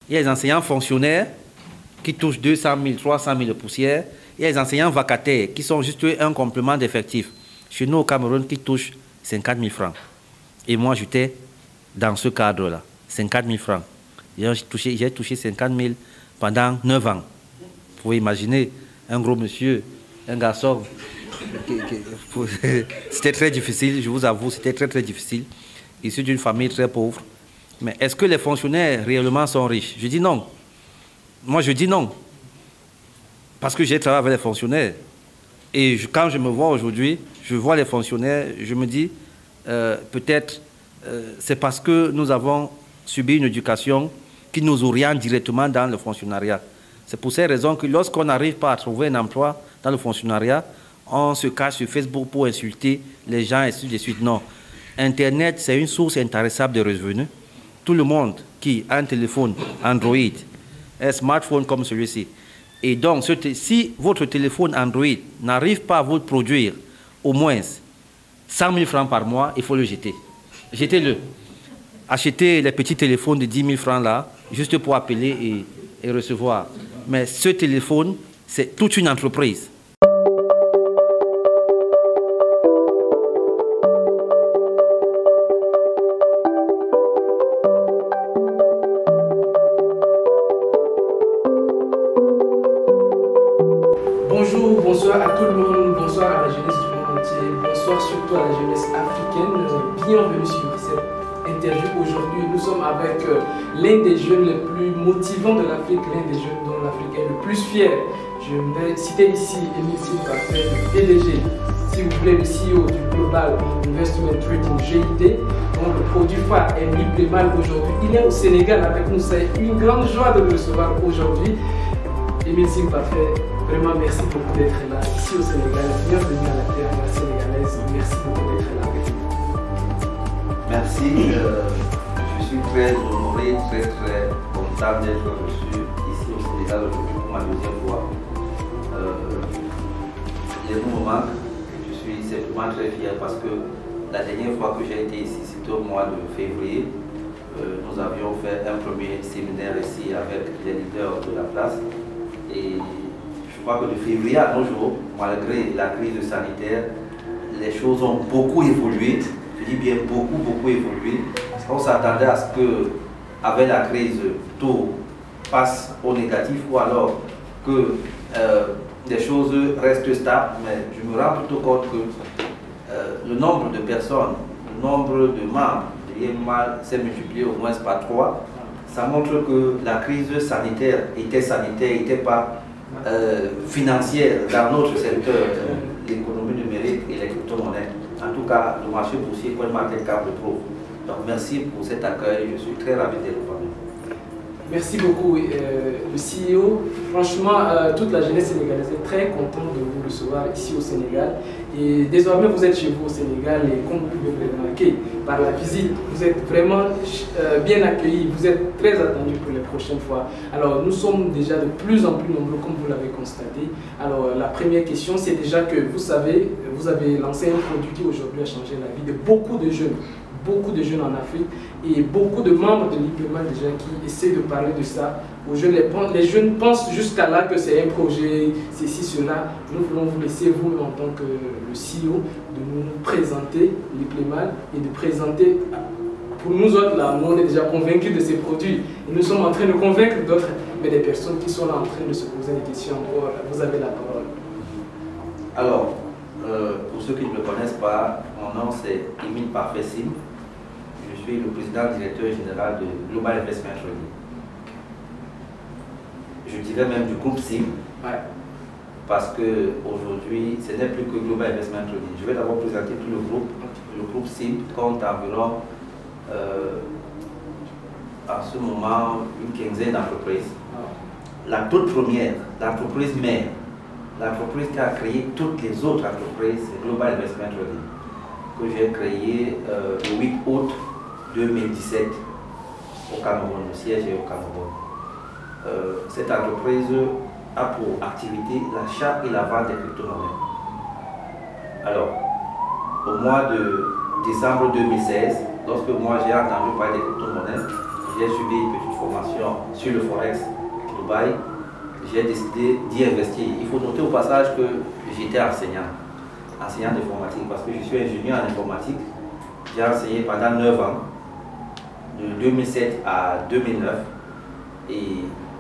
Il y a les enseignants fonctionnaires qui touchent 200 000, 300 000 de poussière. Il y a les enseignants vacataires qui sont juste un complément d'effectif. Chez nous au Cameroun, qui touchent 50 000 francs. Et moi, j'étais dans ce cadre-là, 50 000 francs. J'ai touché 50 000 pendant 9 ans. Vous pouvez imaginer un gros monsieur, un garçon. C'était très difficile, je vous avoue, c'était très très difficile. Issu d'une famille très pauvre. Mais est-ce que les fonctionnaires réellement sont riches? Je dis non. Moi, je dis non. Parce que j'ai travaillé avec les fonctionnaires. Et quand je me vois aujourd'hui, je vois les fonctionnaires, je me dis, peut-être, c'est parce que nous avons subi une éducation qui nous oriente directement dans le fonctionnariat. C'est pour ces raisons que lorsqu'on n'arrive pas à trouver un emploi dans le fonctionnariat, on se cache sur Facebook pour insulter les gens et ainsi de suite. Non. Internet, c'est une source intarissable de revenus. Tout le monde qui a un téléphone Android, un smartphone comme celui-ci, et donc si votre téléphone Android n'arrive pas à vous produire au moins 100 000 francs par mois, il faut le jeter. Jetez-le. Achetez les petits téléphones de 10 000 francs là, juste pour appeler et recevoir. Mais ce téléphone, c'est toute une entreprise. Bonjour, bonsoir à tout le monde, bonsoir à la jeunesse du monde entier, bonsoir surtout à la jeunesse africaine. Bienvenue sur cette interview. Aujourd'hui, nous sommes avec l'un des jeunes les plus motivants de l'Afrique, l'un des jeunes dont l'Afrique est le plus fier. Je vais citer ici Émile Simparfait, le PDG, si vous voulez, le CEO du Global Investment Trading GIT, dont le produit phare est l'Iplémal aujourd'hui. Il est au Sénégal avec nous, c'est une grande joie de le recevoir aujourd'hui. Émile Simparfait, vraiment merci beaucoup d'être là ici au Sénégal. Bienvenue à la terre sénégalaise. Merci beaucoup d'être là avec nous. Merci. Je suis très honoré, très content d'être reçu ici au Sénégal aujourd'hui pour ma deuxième fois. Les mots me manquent. Je suis simplement très fier parce que la dernière fois que j'ai été ici, c'était au mois de février. Nous avions fait un premier séminaire ici avec les leaders de la place. Et je crois que de février à nos jours, malgré la crise sanitaire, les choses ont beaucoup évolué. Je dis bien beaucoup évolué. On s'attendait à ce que, avec la crise, tout passe au négatif ou alors que les choses restent stables. Mais je me rends plutôt compte que le nombre de personnes, le nombre de membres de l'IMAL s'est multiplié au moins par 3. Ça montre que la crise sanitaire n'était pas financière dans notre secteur, l'économie numérique et les crypto-monnaies. En tout cas, le marché boursier, comme marqué cap le prouve. Donc merci pour cet accueil, je suis très ravi d'être parmi vous. Merci beaucoup, le CEO. Franchement, toute la jeunesse sénégalaise est très contente de vous recevoir ici au Sénégal. Et désormais, vous êtes chez vous au Sénégal et comme vous pouvez le remarquer par la visite, vous êtes vraiment bien accueillis, vous êtes très attendus pour les prochaines fois. Alors, nous sommes déjà de plus en plus nombreux, comme vous l'avez constaté. Alors, la première question, c'est déjà que vous savez, vous avez lancé un produit qui aujourd'hui a changé la vie de beaucoup de jeunes en Afrique et beaucoup de membres de l'Iplémal déjà qui essaient de parler de ça aux jeunes. Les jeunes pensent jusqu'à là que c'est un projet, ceci, cela. Nous voulons vous laisser, vous, en tant que le CEO, de nous présenter l'Iplémal et de présenter, pour nous autres, là, nous on est déjà convaincus de ces produits et nous sommes en train de convaincre d'autres, mais des personnes qui sont là en train de se poser des questions. Vous avez la parole. Alors, pour ceux qui ne me connaissent pas, mon nom c'est Émile Parfait Sim. Je suis le président directeur général de Global Investment Trading. Je dirais même du groupe SIM, parce qu'aujourd'hui, ce n'est plus que Global Investment Trading. Je vais d'abord présenter tout le groupe. Le groupe SIM compte environ, en ce moment, une quinzaine d'entreprises. La toute première, l'entreprise mère, l'entreprise qui a créé toutes les autres entreprises, c'est Global Investment Trading, que j'ai créé le 8 août 2017 au Cameroun, le siège est au Cameroun. Cette entreprise a pour activité l'achat et la vente des crypto-monnaies. Alors, au mois de décembre 2016, lorsque moi j'ai entendu parler des crypto-monnaies, j'ai suivi une petite formation formation sur le Forex Dubaï, j'ai décidé d'y investir. Il faut noter au passage que j'étais enseignant d'informatique, parce que je suis ingénieur en informatique. J'ai enseigné pendant 9 ans, de 2007 à 2009, et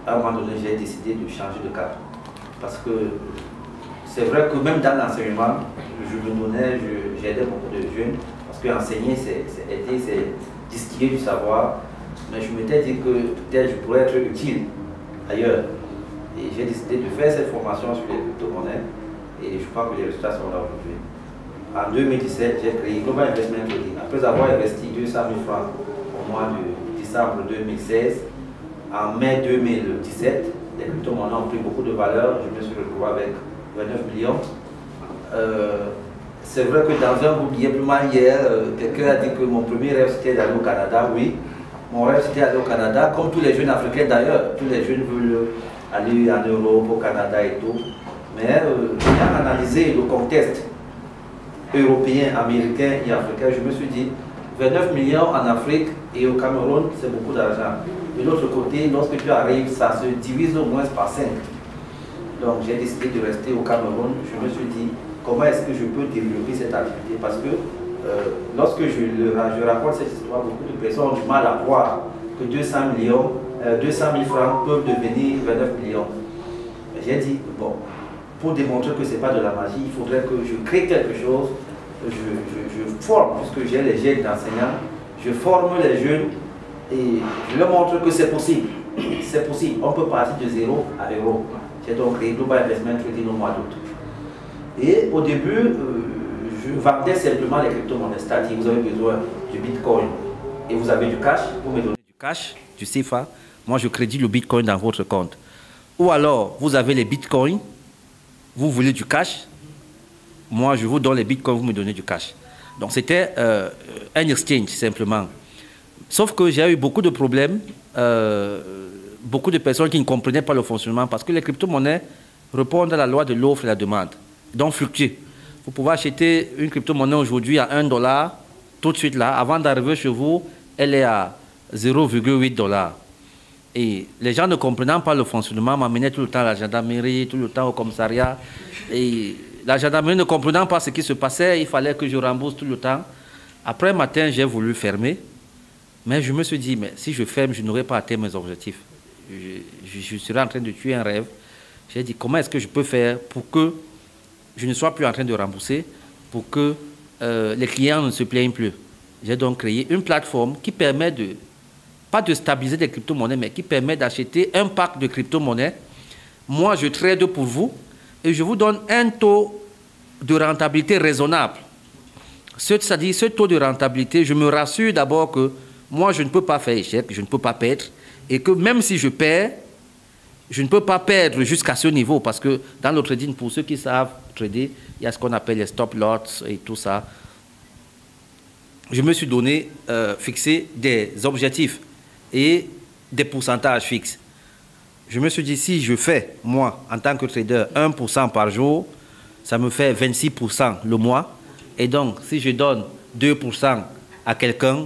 à un moment donné, j'ai décidé de changer de cap. Parce que c'est vrai que même dans l'enseignement, j'aidais beaucoup de jeunes, parce qu'enseigner, c'est aider, c'est distiller du savoir. Mais je m'étais dit que peut-être je pourrais être utile ailleurs. Et j'ai décidé de faire cette formation sur les crypto-monnaies, et je crois que les résultats sont là aujourd'hui. En 2017, j'ai créé Global Investment Trading. Après avoir investi 200 000 francs au mois de décembre 2016, en mai 2017, les crypto-monnaies ont pris beaucoup de valeur. Je me suis retrouvé avec 29 millions. C'est vrai que dans un groupe hier, plus mal hier, quelqu'un a dit que mon premier rêve c'était d'aller au Canada. Oui, mon rêve c'était d'aller au Canada, comme tous les jeunes africains d'ailleurs. Tous les jeunes veulent aller en Europe, au Canada et tout. Mais j'ai analysé le contexte européen, américain et africain. Je me suis dit, 29 millions en Afrique et au Cameroun, c'est beaucoup d'argent. De l'autre côté, lorsque tu arrives, ça se divise au moins par 5. Donc j'ai décidé de rester au Cameroun. Je me suis dit, comment est-ce que je peux développer cette activité? Parce que lorsque je raconte cette histoire, beaucoup de personnes ont du mal à croire que 200 000 francs peuvent devenir 29 millions. J'ai dit, bon, pour démontrer que ce n'est pas de la magie, il faudrait que je crée quelque chose. Je forme, puisque j'ai les jeunes d'enseignants, je forme les jeunes et je leur montre que c'est possible. C'est possible, on peut partir de 0 à 0. J'ai donc créé Global Investment Trading au mois d'août. Et au début, je vendais simplement les crypto-monnaies, c'est-à-dire vous avez besoin du Bitcoin et vous avez du cash, vous me donnez du cash, du CFA, moi je crédite le Bitcoin dans votre compte. Ou alors, vous avez les Bitcoins, vous voulez du cash, moi je vous donne les Bitcoins, vous me donnez du cash. Donc c'était un exchange simplement. Sauf que j'ai eu beaucoup de problèmes, beaucoup de personnes qui ne comprenaient pas le fonctionnement parce que les crypto-monnaies répondent à la loi de l'offre et la demande, donc fluctuent. Vous pouvez acheter une crypto-monnaie aujourd'hui à 1 $, tout de suite là, avant d'arriver chez vous, elle est à 0,8 $. Et les gens ne comprenant pas le fonctionnement m'amenaient tout le temps à la gendarmerie, tout le temps au commissariat. Et la gendarmerie ne comprenant pas ce qui se passait, il fallait que je rembourse tout le temps. Après un matin, j'ai voulu fermer. Mais je me suis dit, mais si je ferme, je n'aurai pas atteint mes objectifs. Je serais en train de tuer un rêve. J'ai dit, comment est-ce que je peux faire pour que je ne sois plus en train de rembourser, pour que les clients ne se plaignent plus. J'ai donc créé une plateforme qui permet pas de stabiliser des crypto-monnaies, mais qui permet d'acheter un pack de crypto-monnaies. Moi, je trade pour vous et je vous donne un taux de rentabilité raisonnable. C'est-à-dire, ce taux de rentabilité, je me rassure d'abord que moi, je ne peux pas faire échec, je ne peux pas perdre, et que même si je perds, je ne peux pas perdre jusqu'à ce niveau, parce que dans le trading, pour ceux qui savent trader, il y a ce qu'on appelle les stop-loss et tout ça. Je me suis donné, fixé des objectifs et des pourcentages fixes. Je me suis dit, si je fais, moi, en tant que trader, 1% par jour, ça me fait 26% le mois. Et donc, si je donne 2% à quelqu'un,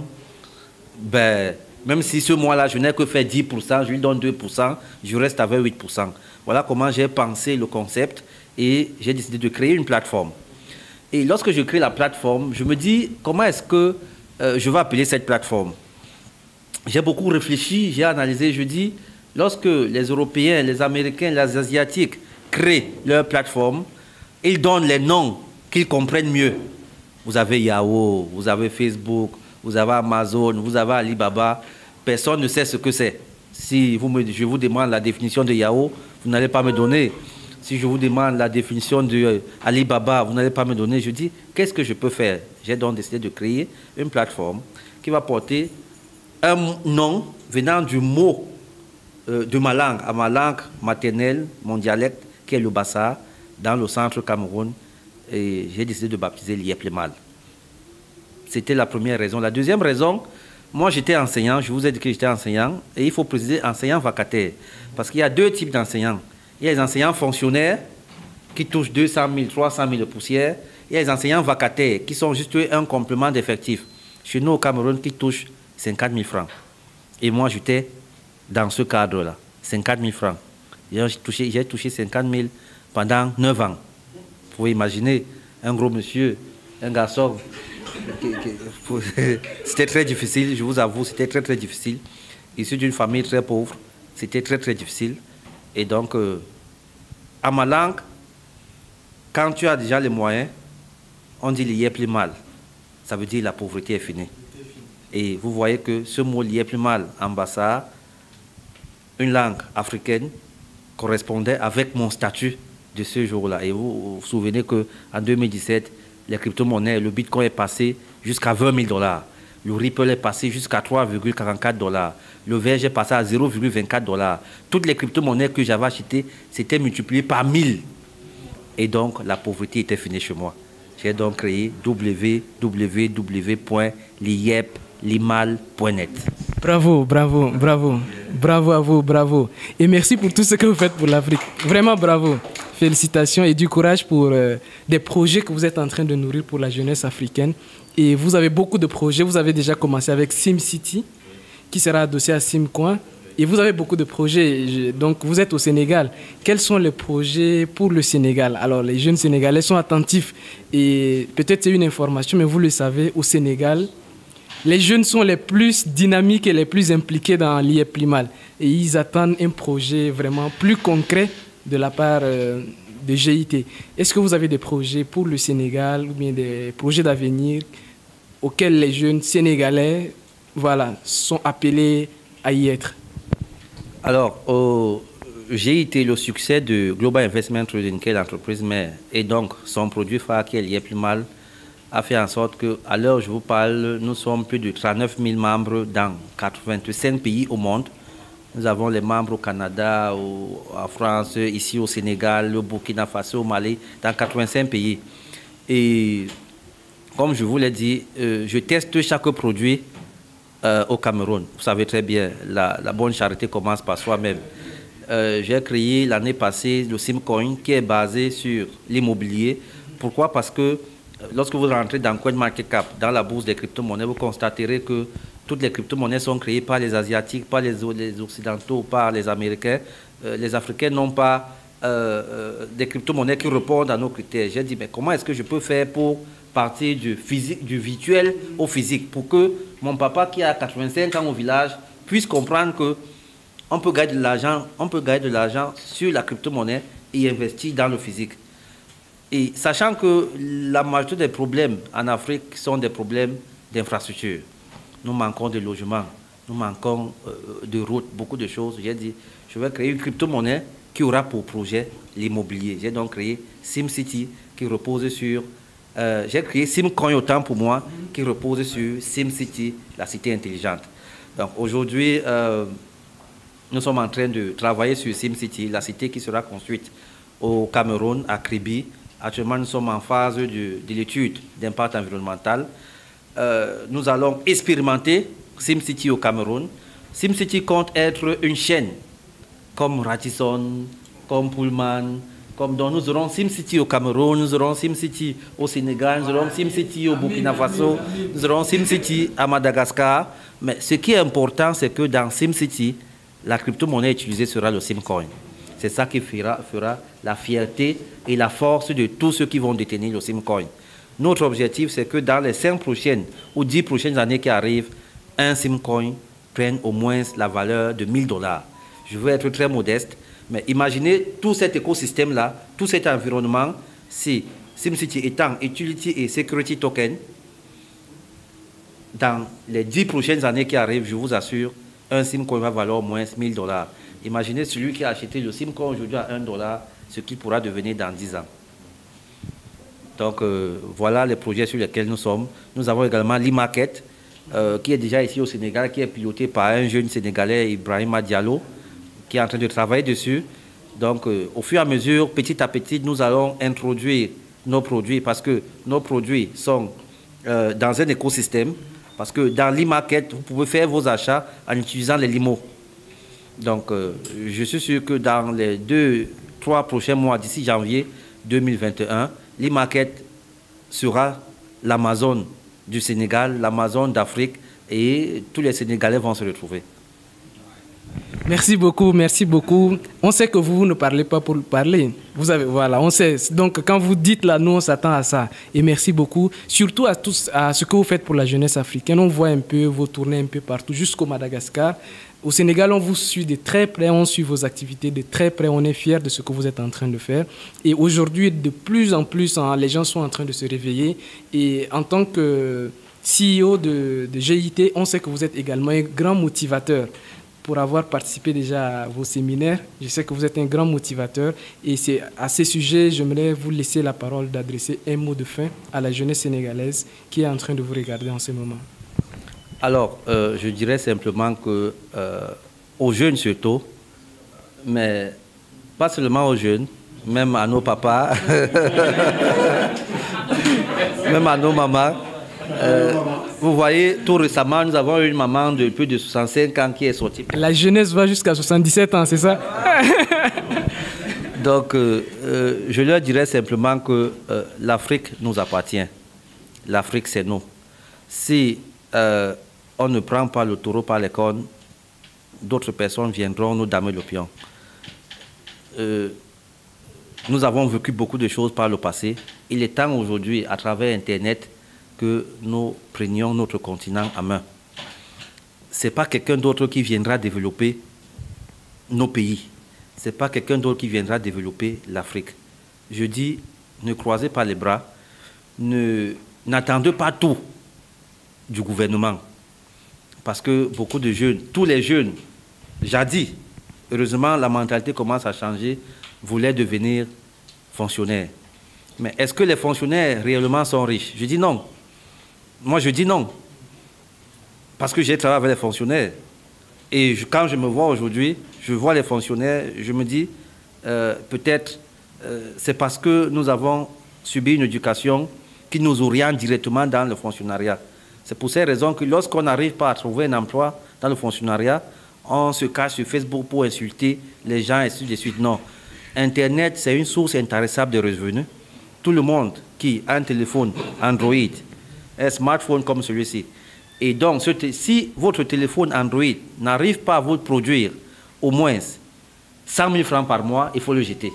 ben, même si ce mois-là, je n'ai que fait 10%, je lui donne 2%, je reste avec 8%. Voilà comment j'ai pensé le concept et j'ai décidé de créer une plateforme. Et lorsque je crée la plateforme, je me dis, comment est-ce que je vais appeler cette plateforme? J'ai beaucoup réfléchi, j'ai analysé, je dis, lorsque les Européens, les Américains, les Asiatiques créent leur plateforme, ils donnent les noms qu'ils comprennent mieux. Vous avez Yahoo, vous avez Facebook, vous avez Amazon, vous avez Alibaba. Personne ne sait ce que c'est. Si je vous demande la définition de Yahoo, vous n'allez pas me donner. Si je vous demande la définition de Alibaba, vous n'allez pas me donner. Je dis, qu'est-ce que je peux faire? J'ai donc décidé de créer une plateforme qui va porter un nom venant du mot de ma langue, à ma langue maternelle, mon dialecte, qui est le Bassa, dans le centre Cameroun. Et j'ai décidé de baptiser l'Ieplemal. C'était la première raison. La deuxième raison, moi j'étais enseignant, je vous ai dit que j'étais enseignant, et il faut préciser enseignant vacataire. Parce qu'il y a deux types d'enseignants. Il y a les enseignants fonctionnaires qui touchent 200 000, 300 000 de poussière. Il y a les enseignants vacataires qui sont juste un complément d'effectif. Chez nous au Cameroun, qui touchent 50 000 francs. Et moi j'étais dans ce cadre-là, 50 000 francs. J'ai touché 50 000 pendant 9 ans. Vous pouvez imaginer un gros monsieur, un garçon. C'était très difficile, je vous avoue, c'était très très difficile. Issu d'une famille très pauvre, c'était très très difficile. Et donc, à ma langue, quand tu as déjà les moyens, on dit lié plus mal. Ça veut dire la pauvreté est finie. Et vous voyez que ce mot lié plus mal en Bassa, une langue africaine, correspondait avec mon statut de ce jour-là. Et vous vous souvenez qu'en 2017, les crypto-monnaies, le Bitcoin est passé jusqu'à 20 000 $. Le Ripple est passé jusqu'à 3,44 $. Le VG est passé à 0,24 $. Toutes les crypto-monnaies que j'avais achetées, c'était multiplié par 1000. Et donc, la pauvreté était finie chez moi. J'ai donc créé www.liep.limal.net. Bravo, bravo, bravo. Bravo à vous, bravo. Et merci pour tout ce que vous faites pour l'Afrique. Vraiment bravo. Félicitations et du courage pour des projets que vous êtes en train de nourrir pour la jeunesse africaine. Et vous avez beaucoup de projets. Vous avez déjà commencé avec SimCity, qui sera adossé à SimCoin. Et vous avez beaucoup de projets. Donc, vous êtes au Sénégal. Quels sont les projets pour le Sénégal? Alors, les jeunes Sénégalais sont attentifs. Et peut-être c'est une information, mais vous le savez, au Sénégal, les jeunes sont les plus dynamiques et les plus impliqués dans l'IEP-Limal. Et ils attendent un projet vraiment plus concret de la part de GIT. Est-ce que vous avez des projets pour le Sénégal ou bien des projets d'avenir auxquels les jeunes Sénégalais sont appelés à y être? Alors, au GIT, le succès de Global Investment Trading, qui est l'entreprise mère, et donc son produit phare qui est l'IEP-Limal, a fait en sorte qu'à l'heure où je vous parle, nous sommes plus de 39 000 membres dans 85 pays au monde. Nous avons les membres au Canada, en France, ici au Sénégal, au Burkina Faso, au Mali, dans 85 pays. Et comme je vous l'ai dit, je teste chaque produit au Cameroun. Vous savez très bien, la bonne charité commence par soi-même. J'ai créé l'année passée le SimCoin qui est basé sur l'immobilier. Pourquoi? Parce que lorsque vous rentrez dans CoinMarketCap, dans la bourse des crypto-monnaies, vous constaterez que toutes les crypto-monnaies sont créées par les Asiatiques, par les Occidentaux, par les Américains. Les Africains n'ont pas des crypto-monnaies qui répondent à nos critères. J'ai dit, mais comment est-ce que je peux faire pour partir du virtuel au physique, pour que mon papa qui a 85 ans au village puisse comprendre qu'on peut gagner de l'argent sur la crypto-monnaie et investir dans le physique. Et sachant que la majorité des problèmes en Afrique sont des problèmes d'infrastructure. Nous manquons de logements, nous manquons de routes, beaucoup de choses. J'ai dit, je vais créer une crypto-monnaie qui aura pour projet l'immobilier. J'ai donc créé SimCity qui repose sur... j'ai créé SimCoin autant pour moi qui repose sur SimCity, la cité intelligente. Donc aujourd'hui, nous sommes en train de travailler sur SimCity, la cité qui sera construite au Cameroun, à Kribi. Actuellement, nous sommes en phase de l'étude d'impact environnemental. Nous allons expérimenter SimCity au Cameroun. SimCity compte être une chaîne comme Radisson, comme Pullman, donc nous aurons SimCity au Cameroun, nous aurons SimCity au Sénégal, nous aurons SimCity au Burkina Faso, nous aurons SimCity à Madagascar. Mais ce qui est important, c'est que dans SimCity, la crypto-monnaie utilisée sera le SimCoin. C'est ça qui fera la fierté et la force de tous ceux qui vont détenir le SimCoin. Notre objectif, c'est que dans les 5 prochaines ou 10 prochaines années qui arrivent, un SimCoin prenne au moins la valeur de 1 000 $. Je veux être très modeste, mais imaginez tout cet écosystème-là, tout cet environnement, si SimCity étant Utility et Security Token, dans les 10 prochaines années qui arrivent, je vous assure, un SimCoin va valoir au moins 1 000 $. Imaginez celui qui a acheté le SimCoin aujourd'hui à 1 $, ce qu'il pourra devenir dans 10 ans. Donc voilà les projets sur lesquels nous sommes. Nous avons également l'e-market, qui est déjà ici au Sénégal, qui est piloté par un jeune Sénégalais, Ibrahima Diallo, qui est en train de travailler dessus. Donc au fur et à mesure, petit à petit, nous allons introduire nos produits, parce que nos produits sont dans un écosystème, parce que dans l'e-market, vous pouvez faire vos achats en utilisant les limos. Donc je suis sûr que dans les 2-3 prochains mois, d'ici janvier 2021, l'e-market sera l'Amazon du Sénégal, l'Amazon d'Afrique, et tous les Sénégalais vont se retrouver. Merci beaucoup, merci beaucoup. On sait que vous ne parlez pas pour parler. Vous avez, voilà, on sait. Donc, quand vous dites là, nous, on s'attend à ça. Et merci beaucoup. Surtout à ce que vous faites pour la jeunesse africaine. On voit un peu vos tournées un peu partout, jusqu'au Madagascar. Au Sénégal, on vous suit de très près, on suit vos activités de très près. On est fiers de ce que vous êtes en train de faire. Et aujourd'hui, de plus en plus, les gens sont en train de se réveiller. Et en tant que CEO de GIT, on sait que vous êtes également un grand motivateur. Pour avoir participé déjà à vos séminaires, je sais que vous êtes un grand motivateur. Et c'est à ce sujet, j'aimerais vous laisser la parole d'adresser un mot de fin à la jeunesse sénégalaise qui est en train de vous regarder en ce moment. Alors, je dirais simplement que aux jeunes surtout, mais pas seulement aux jeunes, même à nos papas, même à nos mamans. Vous voyez, tout récemment, nous avons une maman de plus de 65 ans qui est sortie. La jeunesse va jusqu'à 77 ans, c'est ça? Donc, je leur dirais simplement que l'Afrique nous appartient. L'Afrique, c'est nous. Si on ne prend pas le taureau par les cornes, d'autres personnes viendront nous damer le pion. Nous avons vécu beaucoup de choses par le passé. Il est temps aujourd'hui, à travers Internet, que nous prenions notre continent en main. Ce n'est pas quelqu'un d'autre qui viendra développer nos pays. Ce n'est pas quelqu'un d'autre qui viendra développer l'Afrique. Je dis, ne croisez pas les bras, n'attendez pas tout du gouvernement. Parce que beaucoup de jeunes, tous les jeunes, jadis, heureusement la mentalité commence à changer, voulaient devenir fonctionnaires. Mais est-ce que les fonctionnaires réellement sont riches? Je dis non. Moi, je dis non. Parce que j'ai travaillé avec les fonctionnaires. Et quand je me vois aujourd'hui, je vois les fonctionnaires, je me dis, peut-être, c'est parce que nous avons subi une éducation qui nous oriente directement dans le fonctionnariat. C'est pour ces raisons que lorsqu'on n'arrive pas à trouver un emploi dans le fonctionnariat, on se cache sur Facebook pour insulter les gens et ainsi de suite. Non. Internet, c'est une source intéressante de revenus. Tout le monde qui a un téléphone Android, un smartphone comme celui-ci, et donc si votre téléphone Android n'arrive pas à vous produire au moins 100 000 francs par mois, il faut le jeter.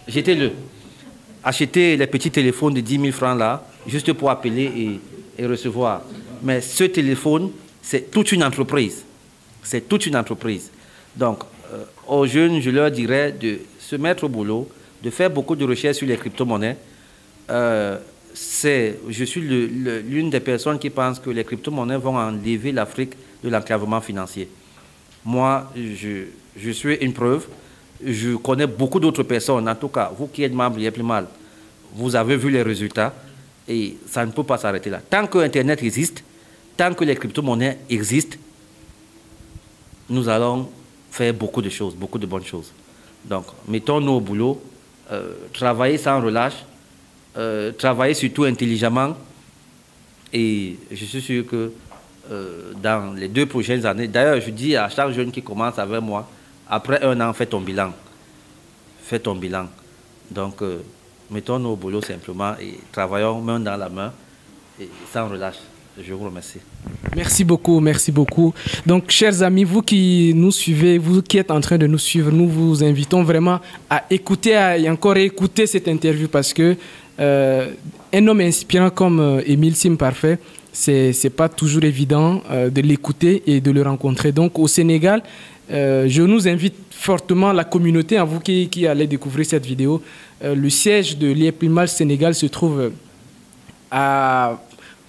Jetez-le. Achetez les petits téléphones de 10 000 francs là, juste pour appeler et recevoir. Mais ce téléphone, c'est toute une entreprise. C'est toute une entreprise. Donc, aux jeunes, je leur dirais de se mettre au boulot, de faire beaucoup de recherches sur les crypto-monnaies. Je suis l'une des personnes qui pensent que les crypto-monnaies vont enlever l'Afrique de l'enclavement financier. Moi, je suis une preuve. Je connais beaucoup d'autres personnes. En tout cas, vous qui êtes membre Yeplimal, vous avez vu les résultats et ça ne peut pas s'arrêter là. Tant que Internet existe, tant que les crypto-monnaies existent, nous allons faire beaucoup de choses, beaucoup de bonnes choses. Donc, mettons-nous au boulot, travailler sans relâche, travailler surtout intelligemment, et je suis sûr que dans les 2 prochaines années, d'ailleurs je dis à chaque jeune qui commence avec moi, après 1 an, fais ton bilan. Fais ton bilan. Donc, mettons-nous au boulot simplement et travaillons main dans la main et sans relâche. Je vous remercie. Merci beaucoup, merci beaucoup. Donc, chers amis, vous qui nous suivez, vous qui êtes en train de nous suivre, nous vous invitons vraiment à écouter et encore écouter cette interview parce que un homme inspirant comme Émile Sim Parfait, c'est pas toujours évident de l'écouter et de le rencontrer. Donc, au Sénégal, je nous invite fortement la communauté, à vous qui allez découvrir cette vidéo. Le siège de Yeplimal Sénégal se trouve à...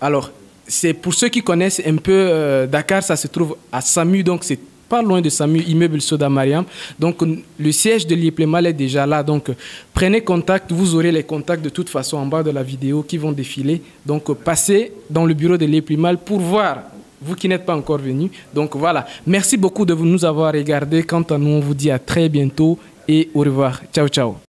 Alors, c'est pour ceux qui connaissent un peu Dakar, ça se trouve à Samu, donc c'est pas loin de Samu, immeuble Soda Mariam. Donc le siège de Yeplimal est déjà là. Donc prenez contact, vous aurez les contacts de toute façon en bas de la vidéo qui vont défiler. Donc passez dans le bureau de Yeplimal pour voir, vous qui n'êtes pas encore venus. Donc voilà, merci beaucoup de nous avoir regardés. Quant à nous, on vous dit à très bientôt et au revoir. Ciao, ciao.